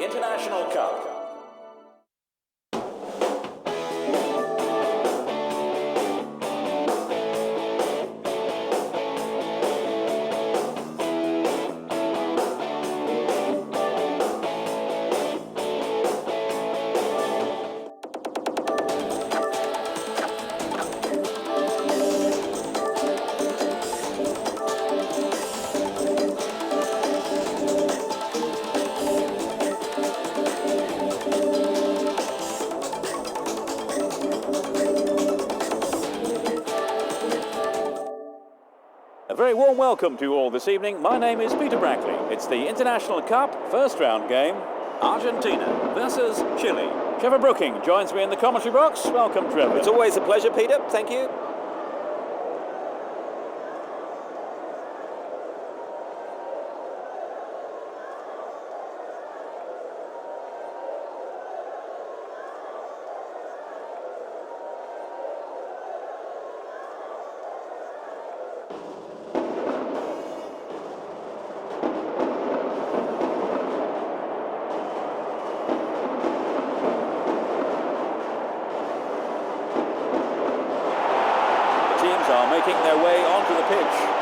International Cup. A very warm welcome to you all this evening. My name is Peter Brackley. It's the International Cup first round game. Argentina versus Chile. Trevor Brooking joins me in the commentary box. Welcome, Trevor. It's always a pleasure, Peter. Thank you. Are making their way onto the pitch.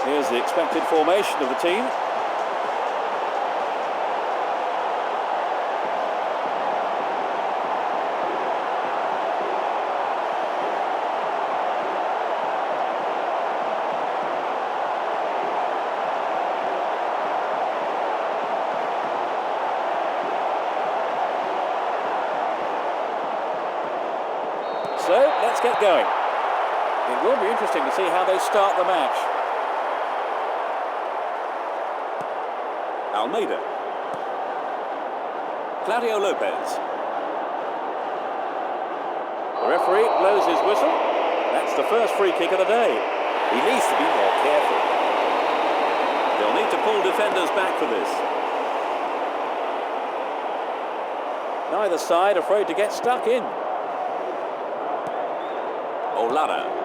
Here's the expected formation of the team. So, let's get going. It will be interesting to see how they start the match. Almeida. Claudio Lopez. The referee blows his whistle. That's the first free kick of the day. He needs to be more careful. They'll need to pull defenders back for this. Neither side afraid to get stuck in. Olada.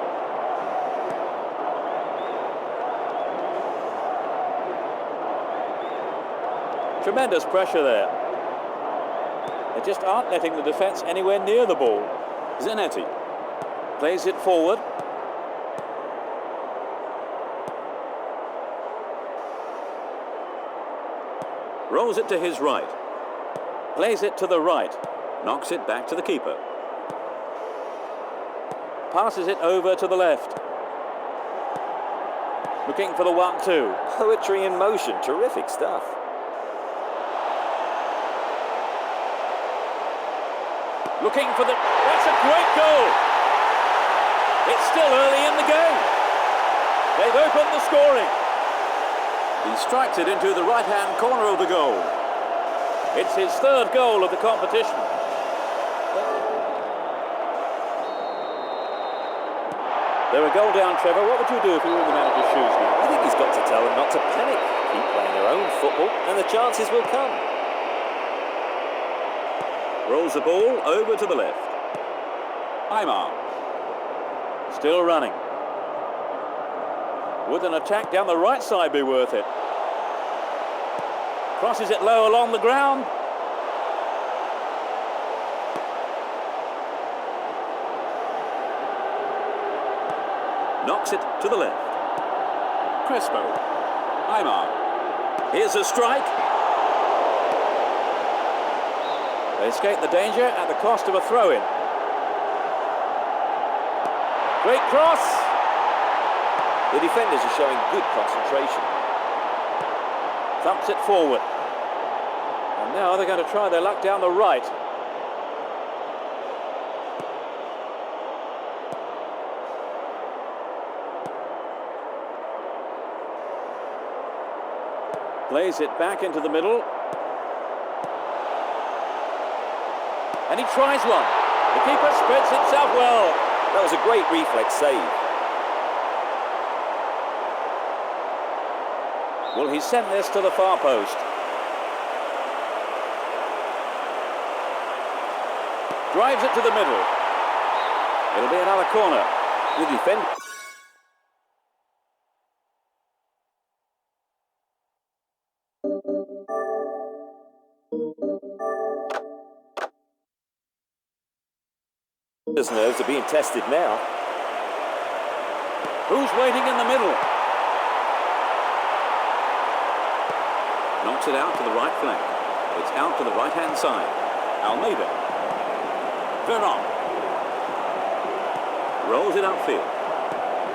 Tremendous pressure there. They just aren't letting the defence anywhere near the ball. Zanetti plays it forward. Rolls it to his right. Plays it to the right. Knocks it back to the keeper. Passes it over to the left. Looking for the 1-2. Poetry in motion. Terrific stuff. Looking for the... That's a great goal! It's still early in the game. They've opened the scoring. He strikes it into the right-hand corner of the goal. It's his third goal of the competition. They're a goal down, Trevor. What would you do if you were in the manager's shoes now? I think he's got to tell them not to panic. Keep playing their own football and the chances will come. Rolls the ball over to the left. Aymar. Still running. Would an attack down the right side be worth it? Crosses it low along the ground. Knocks it to the left. Crespo. Aymar. Here's a strike. They escape the danger at the cost of a throw-in. Great cross. The defenders are showing good concentration. Thumps it forward. And now they're going to try their luck down the right. Plays it back into the middle. And he tries one. The keeper spreads himself well. That was a great reflex save. Will he send this to the far post? Drives it to the middle. It'll be another corner. The defender. His nerves are being tested now. Who's waiting in the middle? Knocks it out to the right flank. It's out to the right-hand side. Almeida. Veron. Rolls it upfield.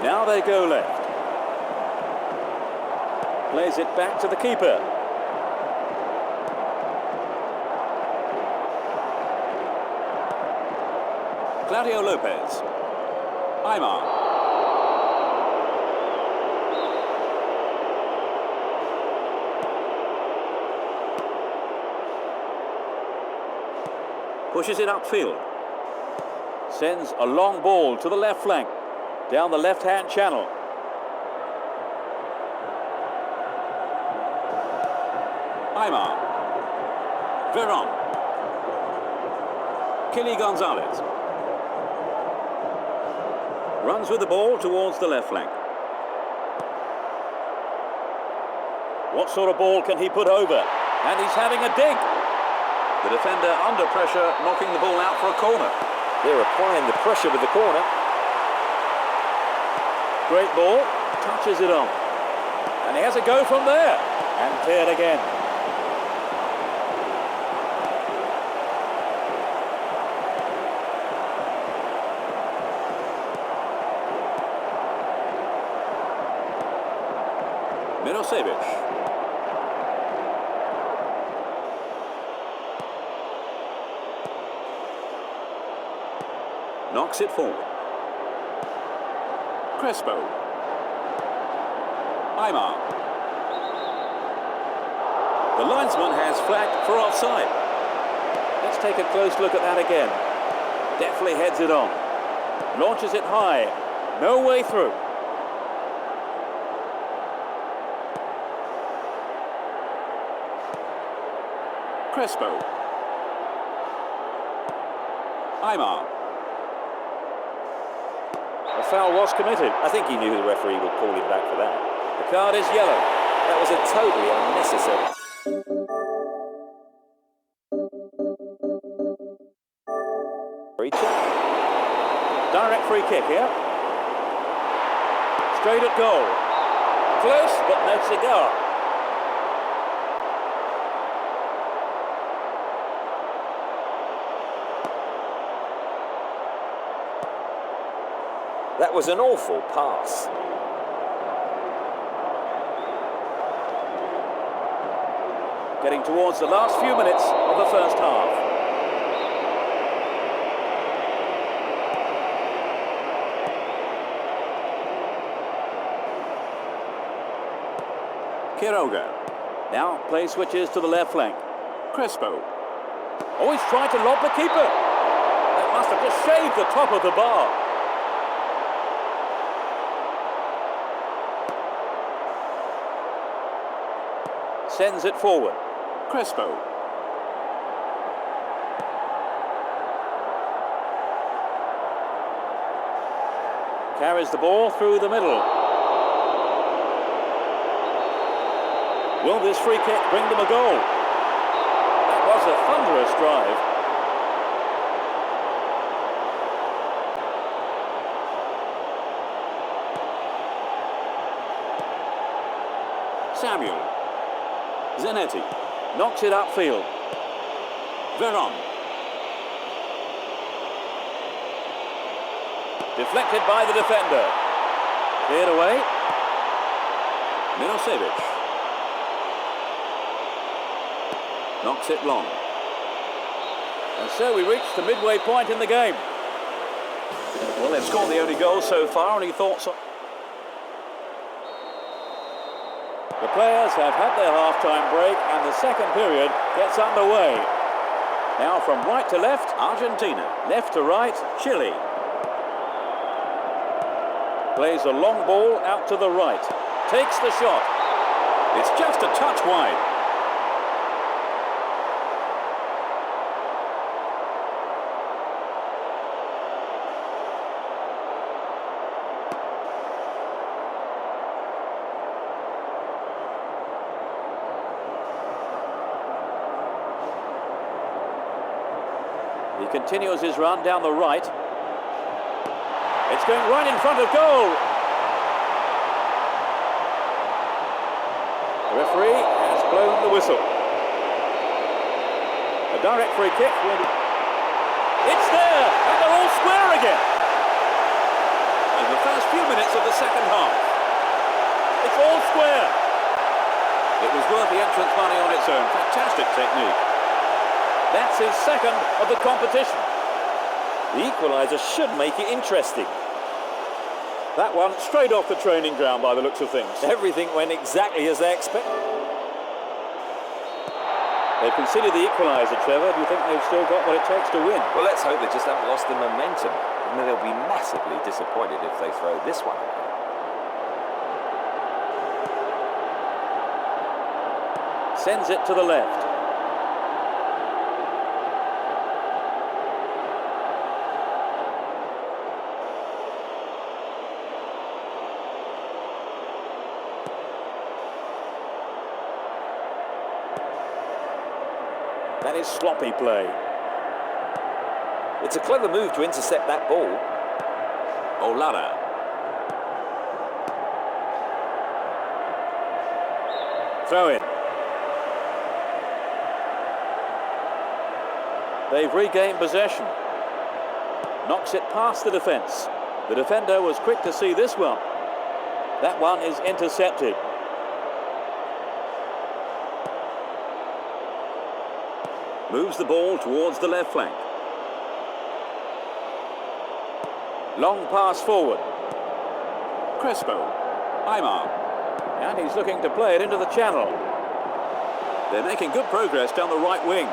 Now they go left. Plays it back to the keeper. Claudio Lopez. Aymar. Pushes it upfield. Sends a long ball to the left flank. Down the left-hand channel. Aymar. Veron. Kili Gonzalez. Runs with the ball towards the left flank. What sort of ball can he put over? And he's having a dig. The defender under pressure, knocking the ball out for a corner. They're applying the pressure with the corner. Great ball, touches it on. And he has a go from there. And cleared again. Milosevic. Knocks it forward. Crespo. Aymar. The linesman has flagged for offside. Let's take a close look at that again. Definitely heads it on. Launches it high. No way through. Crespo. Aymar. A foul was committed. I think he knew the referee would call him back for that. The card is yellow. That was a totally unnecessary. Direct free kick here. Straight at goal. Close, but no cigar. That was an awful pass. Getting towards the last few minutes of the first half. Quiroga. Now play switches to the left flank. Crespo. Always trying to lob the keeper. That must have just shaved the top of the bar. Sends it forward. Crespo. Carries the ball through the middle. Will this free kick bring them a goal? That was a thunderous drive. Samuel. Zanetti knocks it upfield. Veron. Deflected by the defender. Cleared away. Milosevic. Knocks it long. And so we reach the midway point in the game. Well, they've scored the only goal so far. Any thoughts on? The players have had their half-time break and the second period gets underway. Now from right to left, Argentina. Left to right, Chile. Plays a long ball out to the right. Takes the shot. It's just a touch wide. He continues his run down the right. It's going right in front of goal. The referee has blown the whistle. A direct free kick. It's there, and they're all square again. In the first few minutes of the second half. It's all square. It was worth the entrance money on its own. Fantastic technique. That's his second of the competition. The equaliser should make it interesting. That one straight off the training ground by the looks of things. Everything went exactly as they expected. They've conceded the equaliser, Trevor. Do you think they've still got what it takes to win? Well, let's hope they just haven't lost the momentum. I mean, they'll be massively disappointed if they throw this one away. Sends it to the left. That is sloppy play. It's a clever move to intercept that ball. Olana. Throw in. They've regained possession. Knocks it past the defence. The defender was quick to see this one. That one is intercepted. Moves the ball towards the left flank. Long pass forward. Crespo. Aymar. And he's looking to play it into the channel. They're making good progress down the right wing.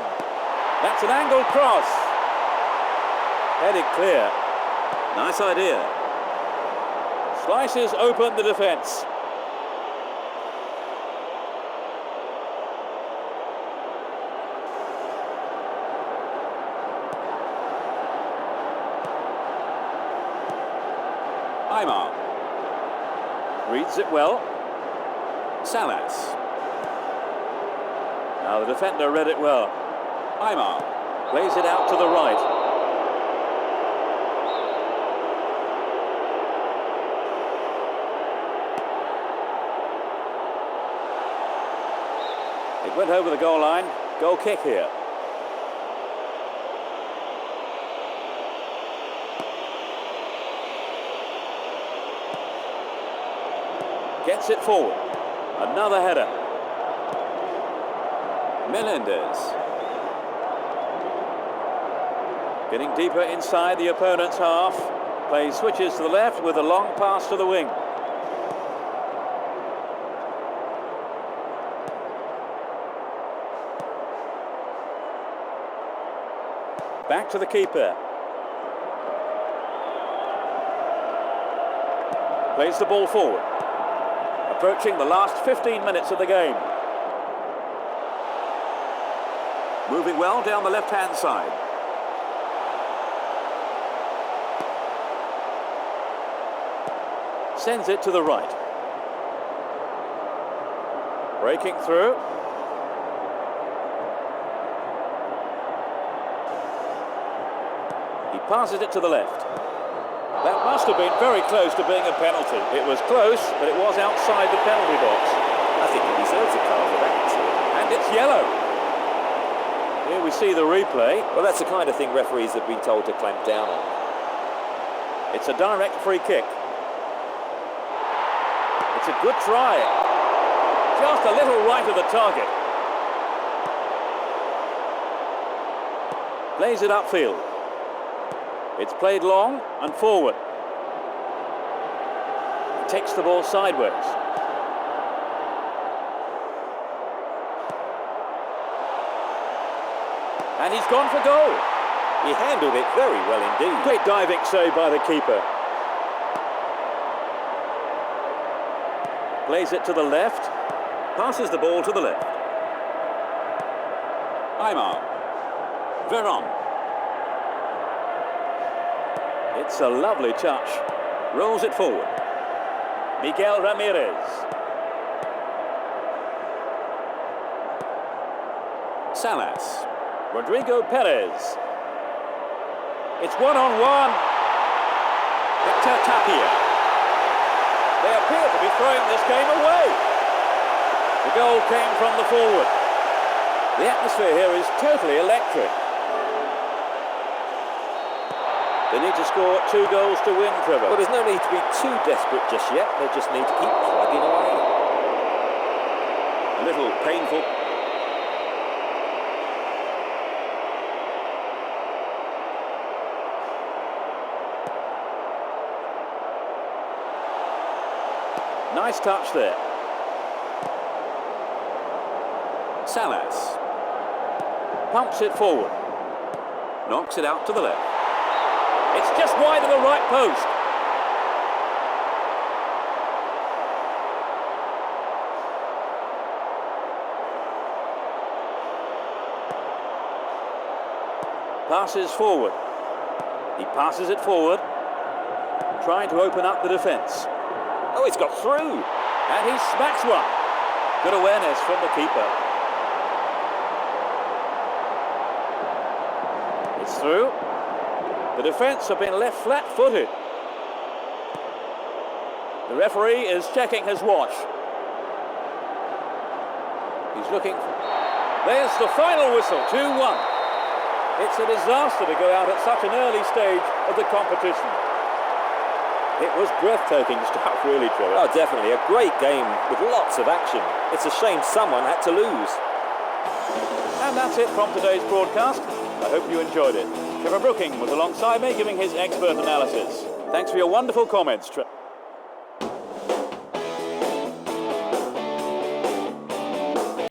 That's an angled cross. Headed clear. Nice idea. Slices open the defence. Aymar. Reads it well. Salas. Now the defender read it well. Aymar plays it out to the right. It went over the goal line. Goal kick here. Gets it forward. Another header. Melendez. Getting deeper inside the opponent's half. Play switches to the left with a long pass to the wing. Back to the keeper. Plays the ball forward. Approaching the last 15 minutes of the game. Moving well down the left-hand side. Sends it to the right. Breaking through. He passes it to the left. That must have been very close to being a penalty. It was close, but it was outside the penalty box. I think he deserves a card for that. And it's yellow. Here we see the replay. Well, that's the kind of thing referees have been told to clamp down on. It's a direct free kick. It's a good try. Just a little right of the target. Plays it upfield. It's played long and forward. Takes the ball sideways. And he's gone for goal. He handled it very well indeed. Great diving save by the keeper. Plays it to the left. Passes the ball to the left. Aymar. Veron. It's a lovely touch. Rolls it forward. Miguel Ramirez. Salas. Rodrigo Perez. It's one-on-one. Victor Tapia. They appear to be throwing this game away. The goal came from the forward. The atmosphere here is totally electric. They need to score 2 goals to win, Trevor. Well, there's no need to be too desperate just yet. They just need to keep plugging away. A little painful. Nice touch there. Salas. Pumps it forward. Knocks it out to the left. It's just wide of the right post. Passes forward. He passes it forward. Trying to open up the defence. Oh, it's got through. And he smacks one. Good awareness from the keeper. It's through. The defence have been left flat-footed. The referee is checking his watch. He's looking. There's the final whistle, 2-1. It's a disaster to go out at such an early stage of the competition. It was breathtaking stuff, really, Trevor. Oh, definitely. A great game with lots of action. It's a shame someone had to lose. And that's it from today's broadcast. I hope you enjoyed it. Trevor Brooking was alongside me giving his expert analysis. Thanks for your wonderful comments, Trevor.